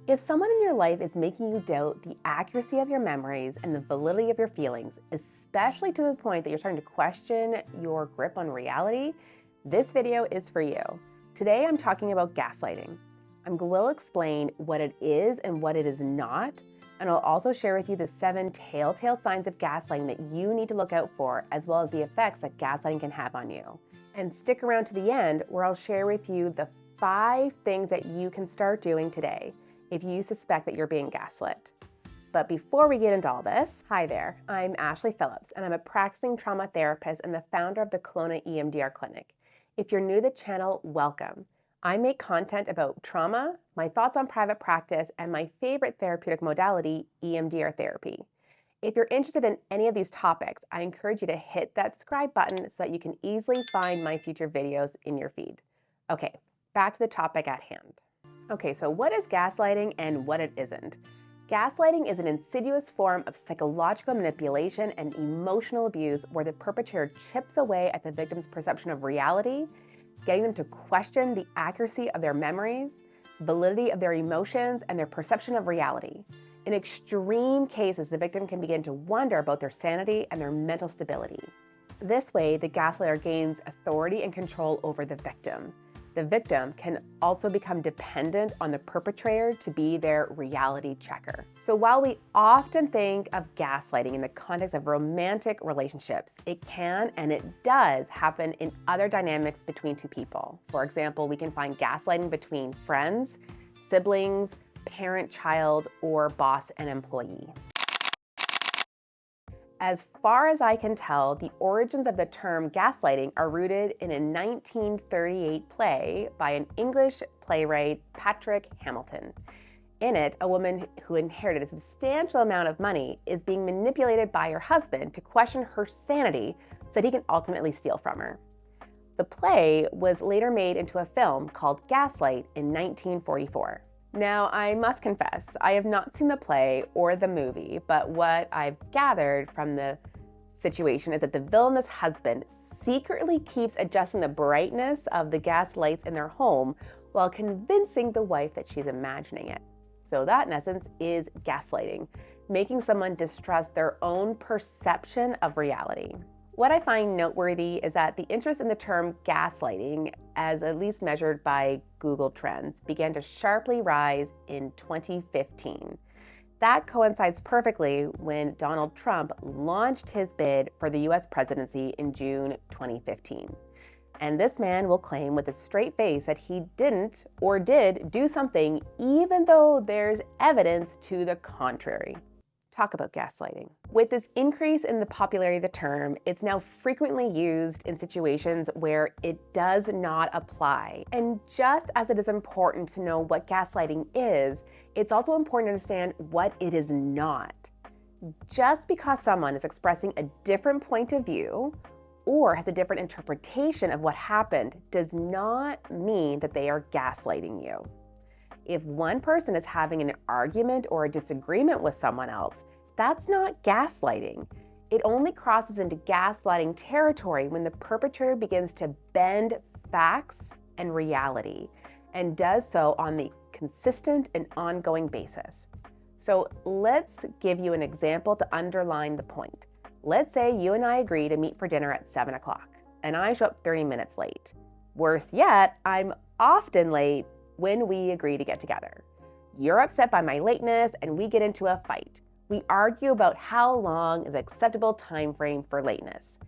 If someone in your life is making you doubt the accuracy of your memories and the validity of your feelings, especially to the point that you're starting to question your grip on reality, this video is for you. Today I'm talking about gaslighting. I will explain what it is and what it is not, and I'll also share with you the 7 telltale signs of gaslighting that you need to look out for, as well as the effects that gaslighting can have on you. And stick around to the end where I'll share with you the 5 things that you can start doing today if you suspect that you're being gaslit. But before we get into all this, hi there, I'm Ashley Phillips, and I'm a practicing trauma therapist and the founder of the Kelowna EMDR Clinic. If you're new to the channel, welcome. I make content about trauma, my thoughts on private practice, and my favorite therapeutic modality, EMDR therapy. If you're interested in any of these topics, I encourage you to hit that subscribe button so that you can easily find my future videos in your feed. Okay, back to the topic at hand. Okay, so what is gaslighting and what it isn't? Gaslighting is an insidious form of psychological manipulation and emotional abuse where the perpetrator chips away at the victim's perception of reality, getting them to question the accuracy of their memories, validity of their emotions, and their perception of reality. In extreme cases, the victim can begin to wonder about their sanity and their mental stability. This way, the gaslighter gains authority and control over the victim. The victim can also become dependent on the perpetrator to be their reality checker. So while we often think of gaslighting in the context of romantic relationships, it can and it does happen in other dynamics between two people. For example, we can find gaslighting between friends, siblings, parent-child, or boss and employee. As far as I can tell, the origins of the term gaslighting are rooted in a 1938 play by an English playwright, Patrick Hamilton. In it, a woman who inherited a substantial amount of money is being manipulated by her husband to question her sanity so that he can ultimately steal from her. The play was later made into a film called Gaslight in 1944. Now, I must confess, I have not seen the play or the movie, but what I've gathered from the situation is that the villainous husband secretly keeps adjusting the brightness of the gas lights in their home while convincing the wife that she's imagining it. So that, in essence, is gaslighting, making someone distrust their own perception of reality. What I find noteworthy is that the interest in the term gaslighting, as at least measured by Google Trends, began to sharply rise in 2015. That coincides perfectly when Donald Trump launched his bid for the US presidency in June 2015. And this man will claim with a straight face that he didn't or did do something even though there's evidence to the contrary. Talk about gaslighting. With this increase in the popularity of the term, it's now frequently used in situations where it does not apply. And just as it is important to know what gaslighting is, it's also important to understand what it is not. Just because someone is expressing a different point of view or has a different interpretation of what happened does not mean that they are gaslighting you. If one person is having an argument or a disagreement with someone else, that's not gaslighting. It only crosses into gaslighting territory when the perpetrator begins to bend facts and reality and does so on the consistent and ongoing basis. So let's give you an example to underline the point. Let's say you and I agree to meet for dinner at 7 o'clock and I show up 30 minutes late. Worse yet, I'm often late when we agree to get together. You're upset by my lateness and we get into a fight. We argue about how long is an acceptable time frame for lateness.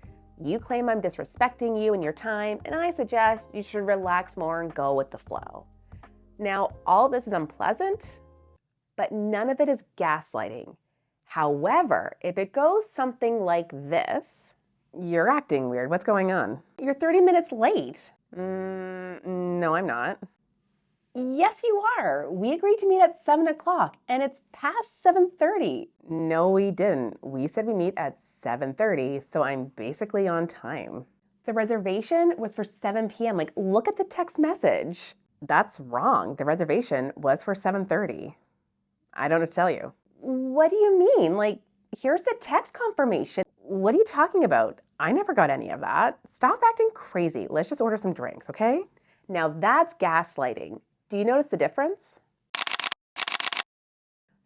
You claim I'm disrespecting you and your time, and I suggest you should relax more and go with the flow. Now, all this is unpleasant, but none of it is gaslighting. However, if it goes something like this, you're acting weird. What's going on? You're 30 minutes late. No, I'm not. Yes, you are. We agreed to meet at 7 o'clock and it's past 7:30. No, we didn't. We said we meet at 7:30, so I'm basically on time. The reservation was for 7 p.m. Like, look at the text message. That's wrong. The reservation was for 7:30. I don't know what to tell you. What do you mean? Like, here's the text confirmation. What are you talking about? I never got any of that. Stop acting crazy. Let's just order some drinks, okay? Now that's gaslighting. Do you notice the difference?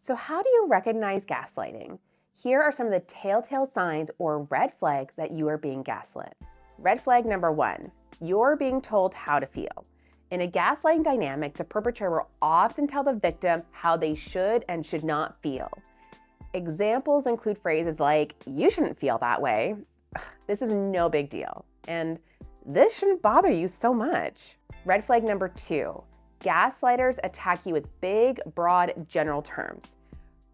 So how do you recognize gaslighting? Here are some of the telltale signs or red flags that you are being gaslit. Red flag number 1, you're being told how to feel. In a gaslighting dynamic, the perpetrator will often tell the victim how they should and should not feel. Examples include phrases like, "You shouldn't feel that way," "This is no big deal," and "This shouldn't bother you so much." Red flag number 2, gaslighters attack you with big, broad, general terms.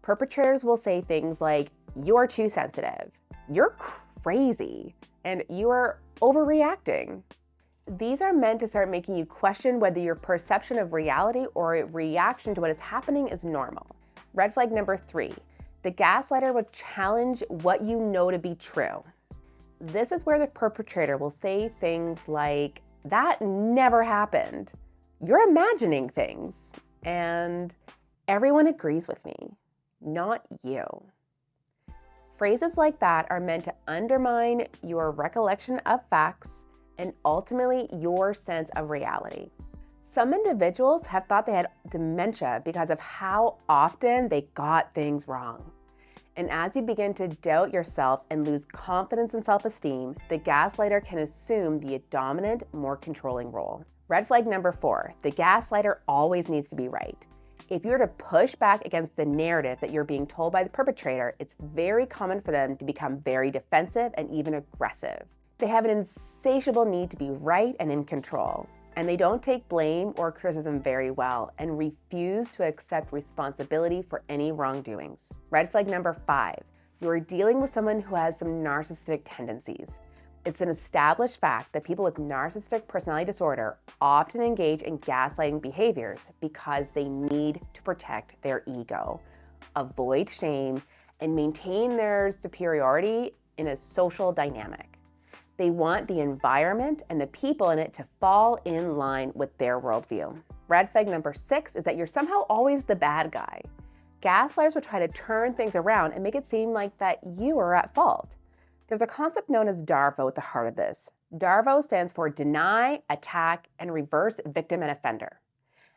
Perpetrators will say things like, "You're too sensitive," "You're crazy," and "You are overreacting." These are meant to start making you question whether your perception of reality or a reaction to what is happening is normal. Red flag number 3, the gaslighter will challenge what you know to be true. This is where the perpetrator will say things like, "That never happened," "You're imagining things," and "Everyone agrees with me, not you." Phrases like that are meant to undermine your recollection of facts and ultimately your sense of reality. Some individuals have thought they had dementia because of how often they got things wrong. And as you begin to doubt yourself and lose confidence and self-esteem, the gaslighter can assume the dominant, more controlling role. Red flag number 4, the gaslighter always needs to be right. If you're to push back against the narrative that you're being told by the perpetrator, it's very common for them to become very defensive and even aggressive. They have an insatiable need to be right and in control, and they don't take blame or criticism very well and refuse to accept responsibility for any wrongdoings. Red flag number 5, you're dealing with someone who has some narcissistic tendencies. It's an established fact that people with narcissistic personality disorder often engage in gaslighting behaviors because they need to protect their ego, avoid shame, and maintain their superiority in a social dynamic. They want the environment and the people in it to fall in line with their worldview. Red flag number 6 is that you're somehow always the bad guy. Gaslighters will try to turn things around and make it seem like that you are at fault. There's a concept known as DARVO at the heart of this. DARVO stands for deny, attack, and reverse victim and offender.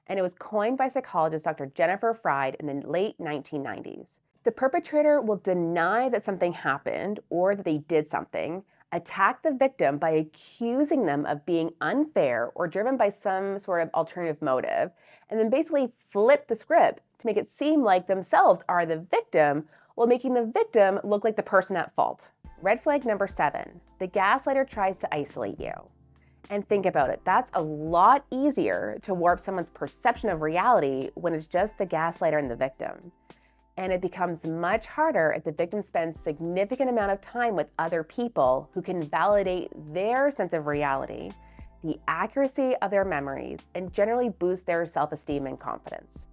And it was coined by psychologist Dr. Jennifer Fried in the late 1990s. The perpetrator will deny that something happened or that they did something, attack the victim by accusing them of being unfair or driven by some sort of alternative motive, and then basically flip the script to make it seem like themselves are the victim while making the victim look like the person at fault. Red flag number 7, the gaslighter tries to isolate you. And think about it, that's a lot easier to warp someone's perception of reality when it's just the gaslighter and the victim. And it becomes much harder if the victim spends significant amount of time with other people who can validate their sense of reality, the accuracy of their memories, and generally boost their self-esteem and confidence.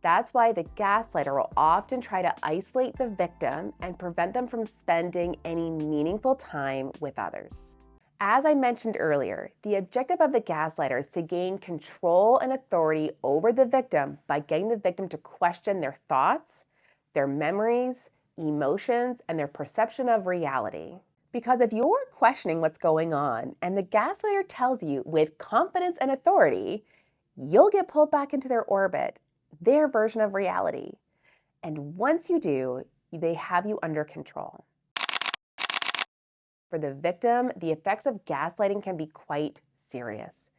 That's why the gaslighter will often try to isolate the victim and prevent them from spending any meaningful time with others. As I mentioned earlier, the objective of the gaslighter is to gain control and authority over the victim by getting the victim to question their thoughts, their memories, emotions, and their perception of reality. Because if you're questioning what's going on and the gaslighter tells you with confidence and authority, you'll get pulled back into their orbit, their version of reality. And once you do, they have you under control. For the victim, the effects of gaslighting can be quite serious.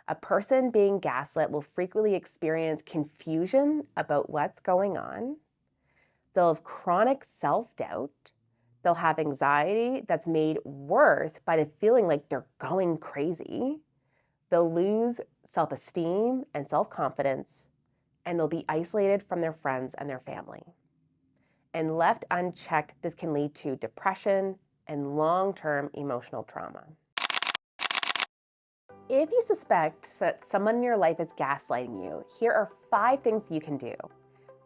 A person being gaslit will frequently experience confusion about what's going on. They'll have chronic self-doubt. They'll have anxiety that's made worse by the feeling like they're going crazy. They'll lose self-esteem and self-confidence, and they'll be isolated from their friends and their family. And left unchecked, this can lead to depression and long-term emotional trauma. If you suspect that someone in your life is gaslighting you, here are 5 things you can do.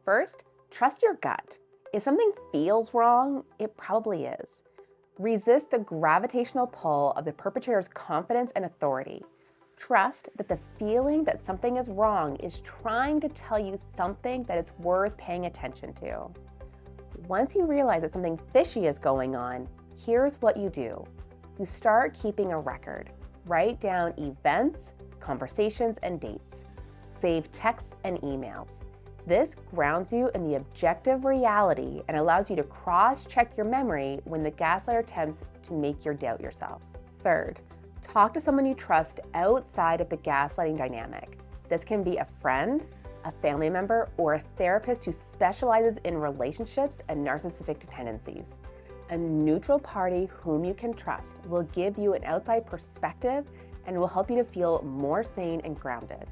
First, trust your gut. If something feels wrong, it probably is. Resist the gravitational pull of the perpetrator's confidence and authority. Trust that the feeling that something is wrong is trying to tell you something that it's worth paying attention to. Once you realize that something fishy is going on, here's what you do. You start keeping a record. Write down events, conversations, and dates. Save texts and emails. This grounds you in the objective reality and allows you to cross-check your memory when the gaslighter attempts to make you doubt yourself. Third, talk to someone you trust outside of the gaslighting dynamic. This can be a friend, a family member, or a therapist who specializes in relationships and narcissistic tendencies. A neutral party whom you can trust will give you an outside perspective and will help you to feel more sane and grounded.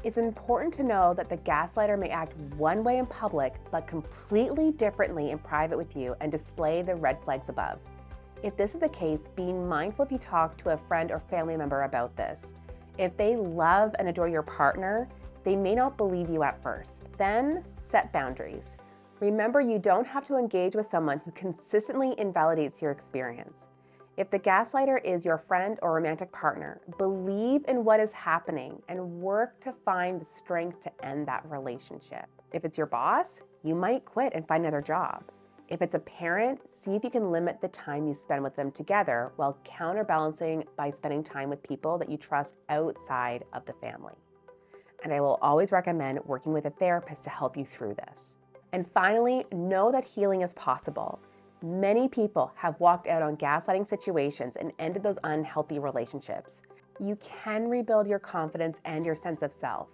It's important to know that the gaslighter may act one way in public, but completely differently in private with you and display the red flags above. If this is the case, be mindful if you talk to a friend or family member about this. If they love and adore your partner, they may not believe you at first. Then set boundaries. Remember, you don't have to engage with someone who consistently invalidates your experience. If the gaslighter is your friend or romantic partner, believe in what is happening and work to find the strength to end that relationship. If it's your boss, you might quit and find another job. If it's a parent, see if you can limit the time you spend with them together while counterbalancing by spending time with people that you trust outside of the family. And I will always recommend working with a therapist to help you through this. And finally, know that healing is possible. Many people have walked out on gaslighting situations and ended those unhealthy relationships. You can rebuild your confidence and your sense of self.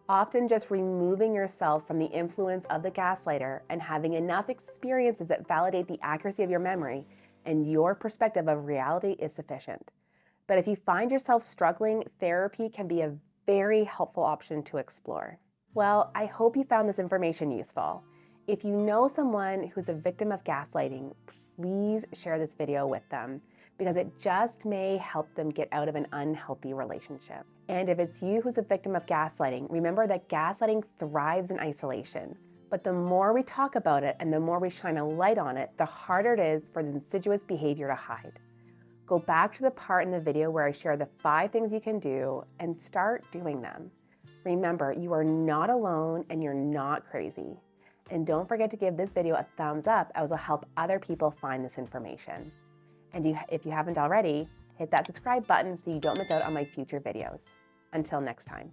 Often just removing yourself from the influence of the gaslighter and having enough experiences that validate the accuracy of your memory and your perspective of reality is sufficient. But if you find yourself struggling, therapy can be a very helpful option to explore. Well, I hope you found this information useful. If you know someone who's a victim of gaslighting, please share this video with them because it just may help them get out of an unhealthy relationship. And if it's you who's a victim of gaslighting, remember that gaslighting thrives in isolation. But the more we talk about it and the more we shine a light on it, the harder it is for the insidious behavior to hide. Go back to the part in the video where I share the 5 things you can do and start doing them. Remember, you are not alone and you're not crazy. And don't forget to give this video a thumbs up as it will help other people find this information. And if you haven't already, hit that subscribe button so you don't miss out on my future videos. Until next time.